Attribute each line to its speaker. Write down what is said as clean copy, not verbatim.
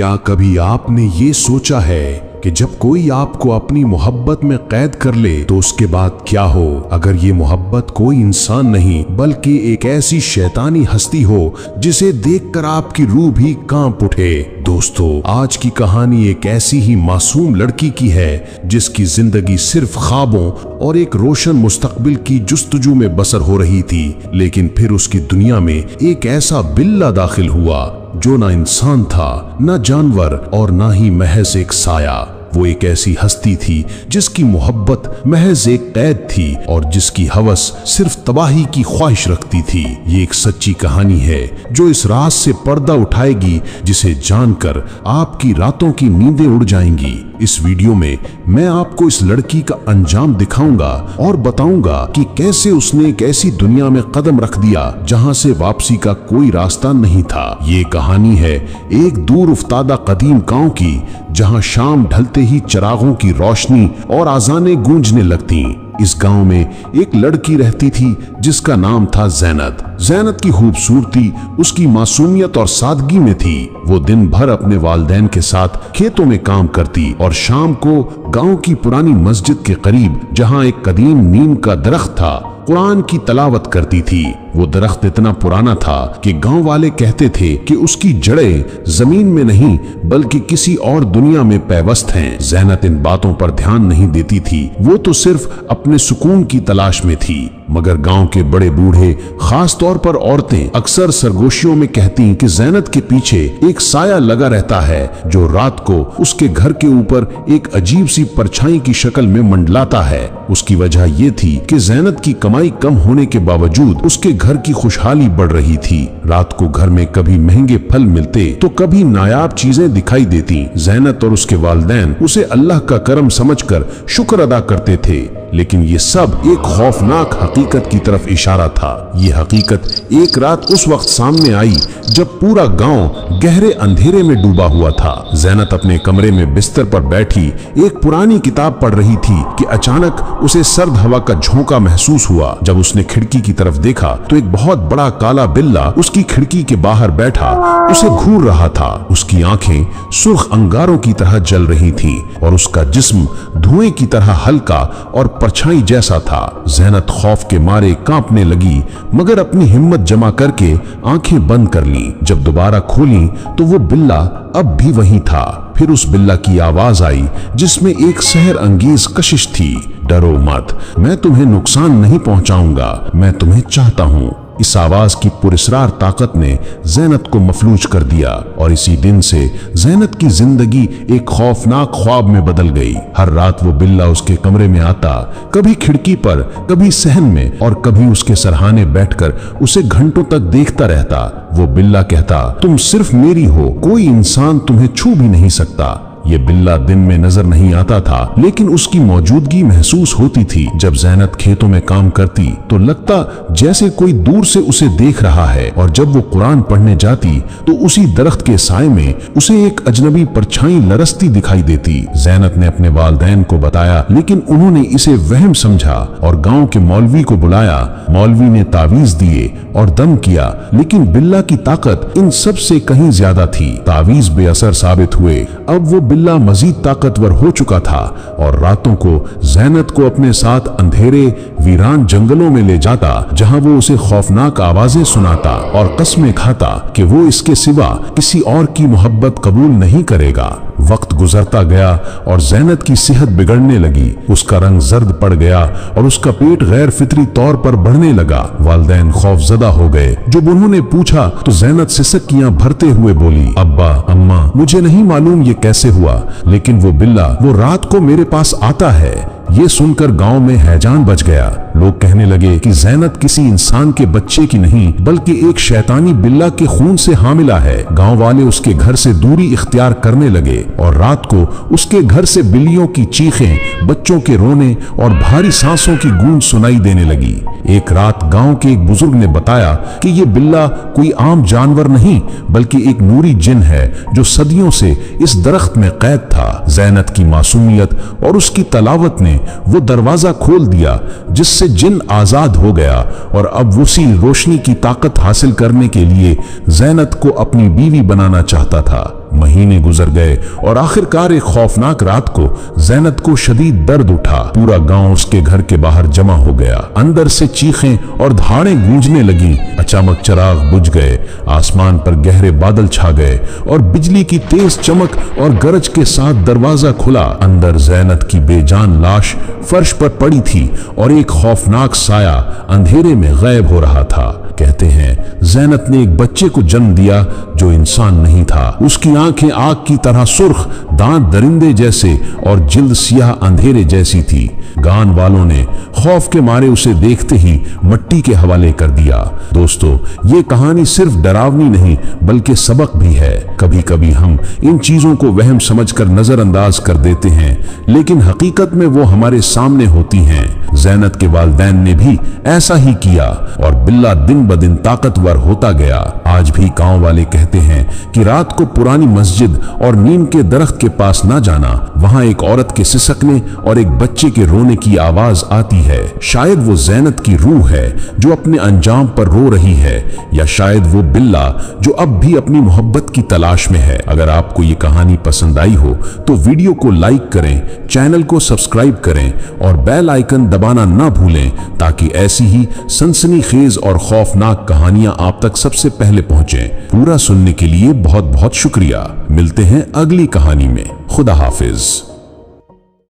Speaker 1: क्या कभी आपने ये सोचा है कि जब कोई आपको अपनी मोहब्बत में कैद कर ले तो उसके बाद क्या हो अगर ये मोहब्बत कोई इंसान नहीं बल्कि एक ऐसी शैतानी हस्ती हो जिसे देखकर आपकी रूह भी कांप उठे। दोस्तों, आज की कहानी एक ऐसी ही मासूम लड़की की है जिसकी जिंदगी सिर्फ ख्वाबों और एक रोशन मुस्तकबिल की जुस्तजू में बसर हो रही थी, लेकिन फिर उसकी दुनिया में एक ऐसा बिल्ला दाखिल हुआ जो ना इंसान था, ना जानवर और ना ही महज एक साया। वो एक ऐसी हस्ती थी जिसकी मोहब्बत महज एक कैद थी और जिसकी हवस सिर्फ तबाही की ख्वाहिश रखती थी। ये एक सच्ची कहानी है जो इस राज से पर्दा उठाएगी जिसे जानकर आपकी रातों की नींदें उड़ जाएंगी। इस वीडियो में मैं आपको इस लड़की का अंजाम दिखाऊंगा और बताऊंगा कि कैसे उसने एक ऐसी दुनिया में कदम रख दिया जहां से वापसी का कोई रास्ता नहीं था। ये कहानी है एक दूर उफ्तादा कदीम गांव की, जहां शाम ढलते ही चिरागों की रोशनी और आजानें गूंजने लगती। इस गांव में एक लड़की रहती थी जिसका नाम था ज़ैनत। ज़ैनत की खूबसूरती उसकी मासूमियत और सादगी में थी। वो दिन भर अपने वालिदैन के साथ खेतों में काम करती और शाम को गांव की पुरानी मस्जिद के करीब, जहां एक कदीम नीम का दरख्त था, कुरान की तलावत करती थी। वो दरख्त इतना पुराना था कि गांव वाले कहते थे कि उसकी जड़ें जमीन में नहीं बल्कि किसी और दुनिया में पैवस्त हैं। ज़ैनत इन बातों पर ध्यान नहीं देती थी, वो तो सिर्फ अपने सुकून की तलाश में थी। मगर गांव के बड़े बूढ़े, खास तौर पर औरतें, अक्सर सरगोशियों में कहती कि ज़ैनत के पीछे एक साया लगा रहता है जो रात को उसके घर के ऊपर एक अजीब सी परछाई की शक्ल में मंडलाता है। उसकी वजह ये थी कि ज़ैनत की कमाई कम होने के बावजूद उसके घर की खुशहाली बढ़ रही थी। रात को घर में कभी महंगे फल मिलते तो कभी नायाब चीजें दिखाई देती। ज़ैनत और उसके वालिदैन उसे अल्लाह का करम समझकर शुक्र अदा करते थे, लेकिन ये सब एक खौफनाक हकीकत की तरफ इशारा था। ये हकीकत एक रात उस वक्त सामने आई जब पूरा गांव गहरे अंधेरे में डूबा हुआ था। ज़ैनत अपने कमरे में बिस्तर पर बैठी एक पुरानी किताब पढ़ रही थी कि अचानक उसे सर्द हवा का झोंका महसूस हुआ। जब उसने खिड़की की तरफ देखा तो एक बहुत बड़ा काला बिल्ला उसकी खिड़की के बाहर बैठा उसे घूर रहा था। उसकी आंखें सुर्ख अंगारों की तरह जल रही थीं और उसका जिस्म धुएं की तरह हल्का और परछाई जैसा था। ज़ैनत खौफ के मारे कांपने लगी, मगर अपनी हिम्मत जमा करके आंखें बंद कर ली। जब दोबारा खोली तो वो बिल्ला अब भी वहीं था। फिर उस बिल्ला की आवाज आई जिसमें एक सहर अंगेज कशिश थी। डरो मत, मैं तुम्हें नुकसान नहीं पहुंचाऊंगा, मैं तुम्हें चाहता हूं। इस आवाज की पुरस्रार ताकत ने ज़ैनत को मफलूज कर दिया और इसी दिन से ज़ैनत की जिंदगी एक खौफनाक ख्वाब में बदल गई। हर रात वो बिल्ला उसके कमरे में आता, कभी खिड़की पर, कभी सहन में और कभी उसके सरहाने बैठकर उसे घंटों तक देखता रहता। वो बिल्ला कहता, तुम सिर्फ मेरी हो, कोई इंसान तुम्हें छू भी नहीं सकता। ये बिल्ला दिन में नजर नहीं आता था, लेकिन उसकी मौजूदगी महसूस होती थी। जब ज़ैनत खेतों में काम करती तो लगता जैसे कोई दूर से उसे देख रहा है, और जब वो कुरान पढ़ने जाती तो उसी दरख्त के साए में उसे एक अजनबी परछाई लरसती दिखाई देती। ज़ैनत ने अपने वालिदैन को बताया, लेकिन उन्होंने इसे वहम समझा और गांव के मौलवी को बुलाया। मौलवी ने तावीज दिए और दम किया, लेकिन बिल्ला की ताकत इन सब से कहीं ज्यादा थी। तावीज बेअसर साबित हुए। अब वो बिल्ला मजीद ताकतवर हो चुका था और रातों को ज़ैनत को अपने साथ अंधेरे वीरान जंगलों में ले जाता, जहां वो उसे खौफनाक आवाजें सुनाता और कसमें खाता कि वो इसके सिवा किसी और की मोहब्बत कबूल नहीं करेगा। वक्त गुजरता गया और ज़ैनत की सेहत बिगड़ने लगी। उसका रंग जर्द पड़ गया और उसका पेट गैर फितरी तौर पर बढ़ने लगा। वालिदैन खौफजदा हो गए। जब उन्होंने पूछा तो ज़ैनत सिसकियां भरते हुए बोली, अब्बा, अम्मा, मुझे नहीं मालूम ये कैसे हुआ, लेकिन वो बिल्ला वो रात को मेरे पास आता है। ये सुनकर गांव में हैजान बच गया। लोग कहने लगे कि ज़ैनत किसी इंसान के बच्चे की नहीं बल्कि एक शैतानी बिल्ला के खून से हामिला है। गांव वाले उसके घर से दूरी इख्तियार करने लगे और रात को उसके घर से बिल्लियों की चीखें, बच्चों के रोने और भारी सांसों की गूंज सुनाई देने लगी। एक रात गांव के एक बुजुर्ग ने बताया कि ये बिल्ला कोई आम जानवर नहीं बल्कि एक नूरी जिन है जो सदियों से इस दरख्त में कैद था। ज़ैनत की मासूमियत और उसकी तलावत ने वो दरवाजा खोल दिया जिससे जिन आजाद हो गया और अब उसी रोशनी की ताकत हासिल करने के लिए ज़ैनत को अपनी बीवी बनाना चाहता था। महीने गुजर गए और आखिरकार एक खौफनाक रात को ज़ैनत को शदीद दर्द उठा। पूरा गांव उसके घर के बाहर जमा हो गया। अंदर से चीखें और धाड़ें गूंजने लगी। अचानक चिराग बुझ गए, आसमान पर गहरे बादल छा गए और बिजली की तेज चमक और गरज के साथ दरवाजा खुला। अंदर ज़ैनत की बेजान लाश फर्श पर पड़ी थी और एक खौफनाक साया अंधेरे में गायब हो रहा था। कहते हैं ज़ैनत ने एक बच्चे को जन्म दिया जो इंसान नहीं था। उसकी आंखें आग की तरह सुर्ख, दांत दरिंदे जैसे और जिल्द सियाह अंधेरे जैसी थी। गान वालों ने खौफ के मारे उसे देखते ही मट्टी के हवाले कर दिया। दोस्तों, ये कहानी सिर्फ डरावनी नहीं बल्कि सबक भी है। कभी कभी हम इन चीजों को वहम समझकर नजरअंदाज कर देते हैं, लेकिन हकीकत में वो हमारे सामने होती हैं। ज़ैनत के वालिदैन ने भी ऐसा ही किया और बिल्ला दिन ब दिन ताकतवर होता गया। आज भी गांव वाले कहते हैं कि रात को पुरानी मस्जिद और नीम के दरख्त के पास ना जाना। वहां एक औरत के सिसकने और एक बच्चे के रोने की आवाज आती है। शायद वो ज़ैनत की रूह है जो अपने अंजाम पर रो रही है, या शायद वो बिल्ला जो अब भी अपनी मोहब्बत की तलाश में है। अगर आपको ये कहानी पसंद आई हो तो वीडियो को लाइक करें, चैनल को सब्सक्राइब करें और बेल आइकन दबाना ना भूलें ताकि ऐसी ही सनसनीखेज और खौफनाक कहानियां आप तक सबसे पहले पहुंचें। पूरा सुनने के लिए बहुत बहुत शुक्रिया। मिलते हैं अगली कहानी में। खुदा हाफिज।